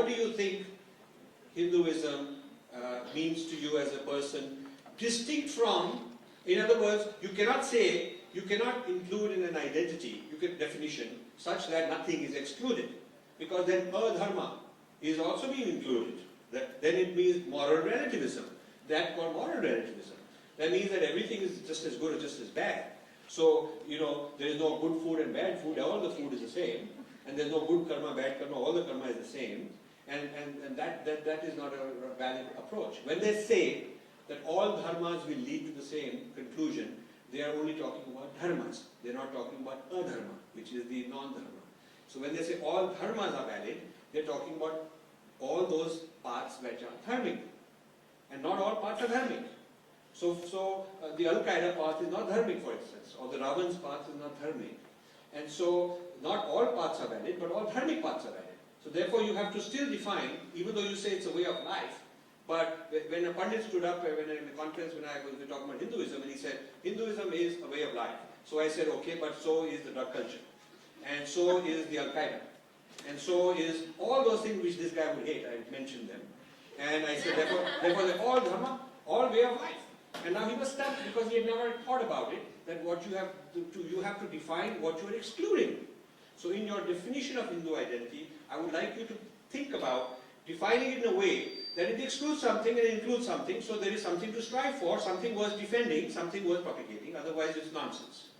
what do you think Hinduism means to you as a person, distinct from, in other words, you cannot say, you cannot include in an identity, definition, such that nothing is excluded. Because then Dharma is also being included. Then it means moral relativism. That called moral relativism. That means that everything is just as good or just as bad. So, there is no good food and bad food, all the food is the same. And there's no good karma, bad karma, all the karma is the same. And that is not a valid approach. When they say that all dharmas will lead to the same conclusion, they are only talking about dharmas. They're not talking about adharma, which is the non-dharma. So when they say all dharmas are valid, they're talking about all those paths which are dharmic. And not all paths are dharmic. So the Al-Qaeda path is not dharmic, for instance, or the Ravan's path is not dharmic. And so not all paths are valid, but all dharmic paths are valid. So therefore you have to still define, even though you say it's a way of life, but when a Pandit stood up in a conference when I was talking about Hinduism, and he said, Hinduism is a way of life. So I said, okay, but so is the drug culture. And so is the Al-Qaeda. And so is all those things which this guy would hate. I mentioned them. And I said, therefore they're all dharma, all way of life. And now he was stumped because he had never thought about it, that what you have to define what you are excluding. So in your definition of Hindu identity, I would like you to think about defining it in a way that it excludes something and it includes something, so there is something to strive for, something worth defending, something worth propagating, otherwise it's nonsense.